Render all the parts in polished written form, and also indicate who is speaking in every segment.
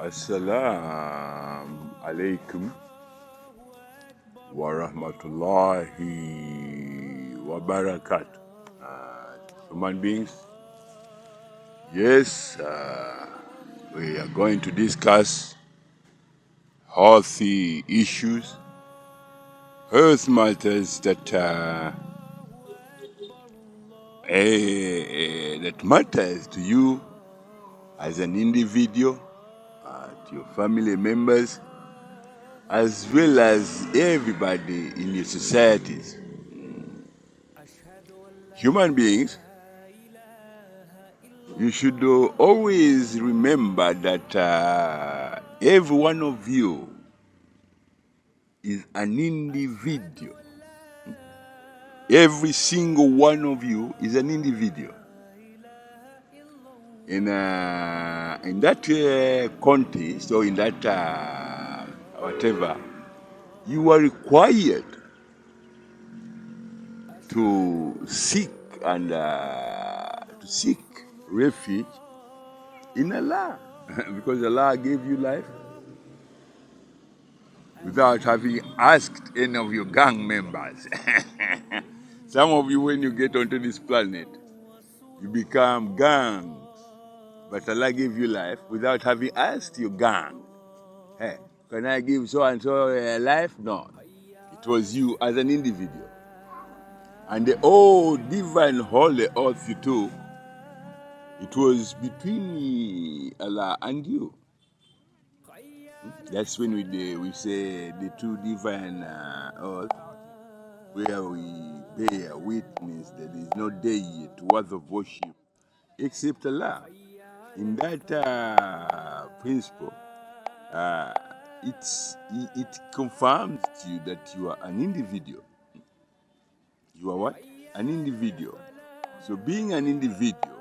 Speaker 1: Assalamu alaikum wa rahmatullahi wa barakatuh. Human beings, yes, we are going to discuss healthy issues, health matters that matters to you as an individual, to your family members, as well as everybody in your societies. Human beings, you should always remember that every one of you is an individual. Every single one of you is an individual. In that context, or in that whatever, you are required to seek refuge in Allah, because Allah gave you life without having asked any of your gang members. Some of you, when you get onto this planet, you become gangs, but Allah gave you life without having asked your gang, hey, can I give so and so a life? No, it was you as an individual. And the old divine holy oath you took, it was between Allah and you. That's when we say the two divine oath, where we bear witness that there is no deity worth of worship except Allah. In that principle, it confirms to you that you are an individual. You are what? An individual. So being an individual,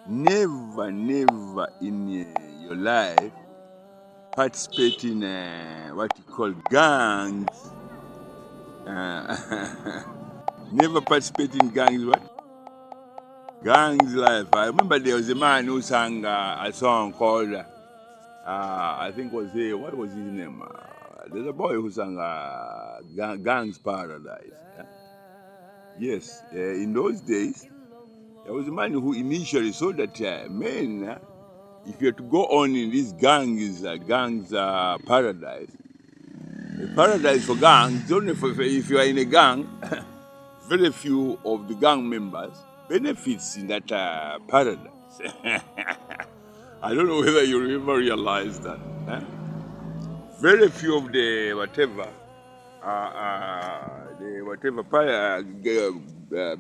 Speaker 1: never in your life participate in what you call gangs. Never participate in gangs. What? Gangs life. I remember there was a man who sang a song called, I think what was his name? There's a boy who sang Gang's Paradise. Yes, in those days, there was a man who initially saw that men, if you are to go on in this gangs paradise, a paradise for gangs, only if you are in a gang, very few of the gang members benefits in that paradise. I don't know whether you ever realize that. Very few of the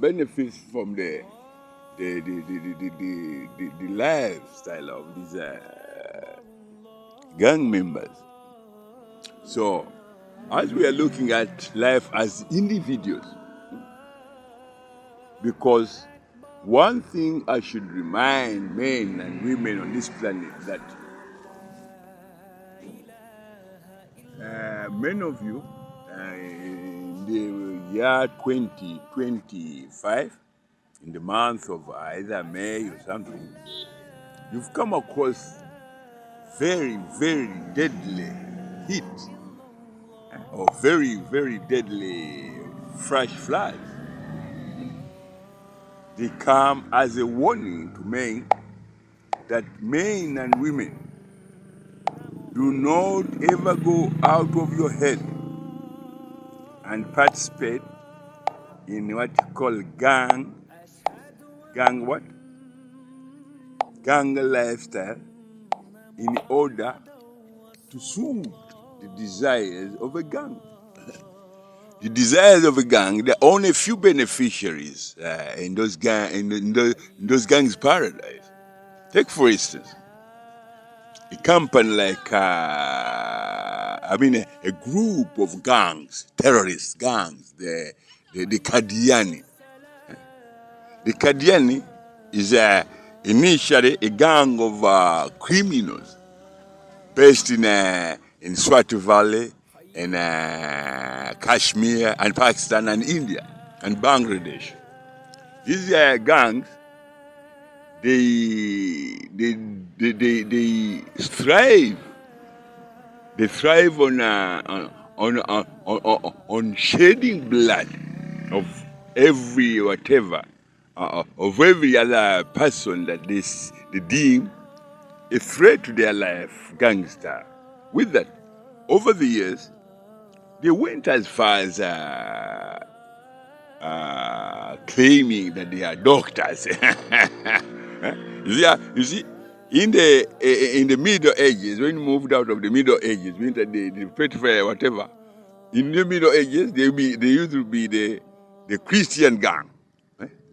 Speaker 1: benefits from the lifestyle of these gang members. So, as we are looking at life as individuals, because one thing I should remind men and women on this planet, that many of you in the year 2025, in the month of either May or something, you've come across very deadly heat, or very deadly flash floods. They come as a warning to men that men and women, do not ever go out of your head and participate in what you call gang lifestyle, in order to suit the desires of a gang. The desires of a gang, there are only a few beneficiaries in those gangs' paradise. Take, for instance, a company like, a group of gangs, terrorist gangs, the Qadiani. The Qadiani is initially a gang of criminals based in Swati Valley, in Kashmir, and Pakistan, and India, and Bangladesh. These gangs, they thrive. They thrive on shedding blood of every whatever, of every other person that they deem a threat to their life, gangster. With that, over the years, they went as far as claiming that they are doctors. You see, in the Middle Ages, when we moved out of the Middle Ages, we entered the Pretfair, whatever. In the Middle Ages, they used to be the Christian gang,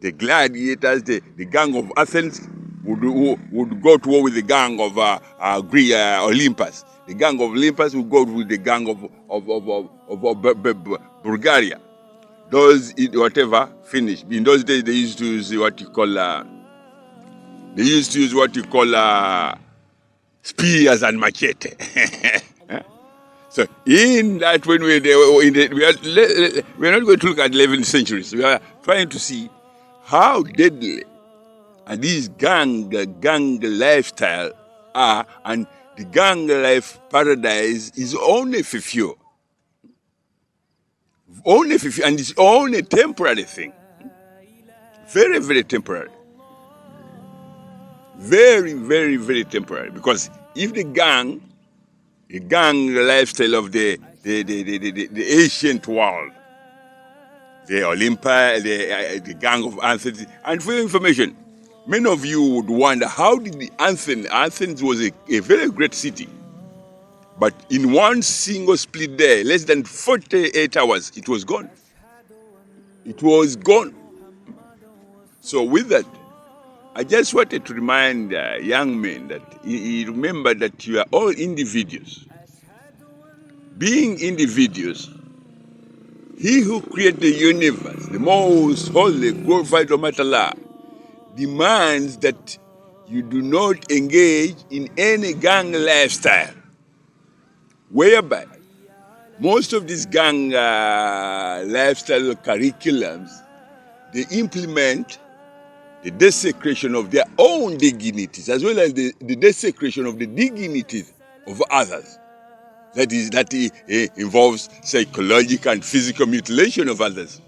Speaker 1: the gladiators, the gang of Athens would go to war with the gang of Olympus. The gang of Olympus would go with the gang of Bulgaria. Those whatever finished. In those days, they used to use what you call spears and machete. So in that, when we are not going to look at 11th centuries. We are trying to see how deadly and this gang lifestyle are, and the gang life paradise is only for few. Only for few, and it's only a temporary thing. Very, very temporary. Very, very, very temporary. Because if the gang lifestyle of the ancient world, the Olympus, the gang of Athens, and for your information, many of you would wonder, how did Athens was a very great city, but in one single split day, less than 48 hours, it was gone. It was gone. So with that, I just wanted to remind young men that you remember that you are all individuals. Being individuals, He who created the universe, the most holy, glorified Almighty Allah, demands that you do not engage in any gang lifestyle, whereby most of these gang lifestyle curriculums, they implement the desecration of their own dignities, as well as the desecration of the dignities of others. That involves psychological and physical mutilation of others.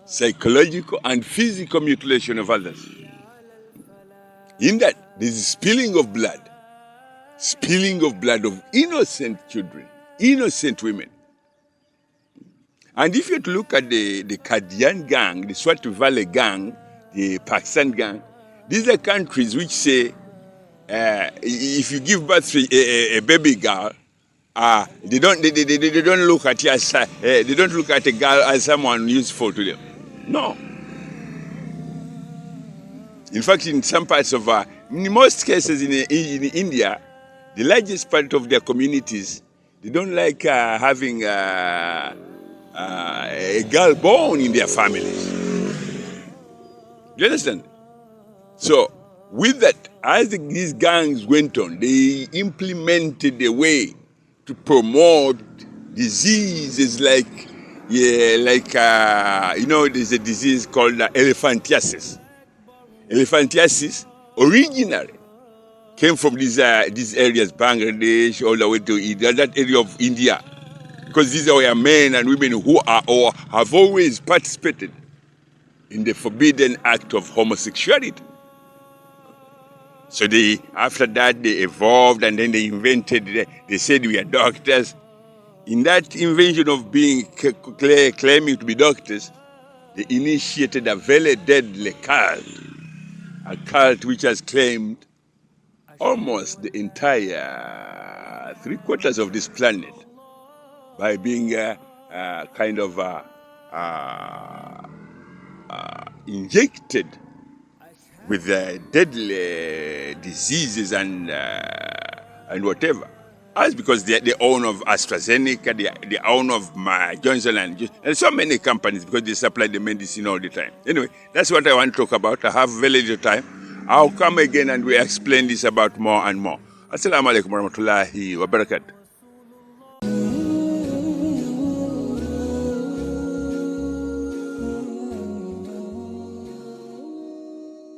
Speaker 1: Psychological and physical mutilation of others. In that, there is spilling of blood of innocent children, innocent women. And if you to look at the Kadian gang, the Swat Valley gang, the Pakistan gang, these are countries which say if you give birth to a baby girl, they don't look at you as they don't look at a girl as someone useful to them. No. In fact, in some parts of in most cases in India, the largest part of their communities, they don't like having a girl born in their families. Do you understand? So, with that, as these gangs went on, they implemented a way to promote diseases like there's a disease called elephantiasis. Elephantiasis originally came from these areas, Bangladesh, all the way to that area of India, because these are men and women who are or have always participated in the forbidden act of homosexuality. So after that, they evolved, and then they invented, they said we are doctors. In that invention of being claiming to be doctors, they initiated a very deadly cult, a cult which has claimed almost the entire 3/4 of this planet by being injected with deadly diseases and whatever. As because they're the owner of AstraZeneca, the owner of Johnson and so many companies, because they supply the medicine all the time. Anyway, that's what I want to talk about. I have very little time. I'll come again and we explain this about more and more. Assalamu alaikum warahmatullahi wabarakatuh.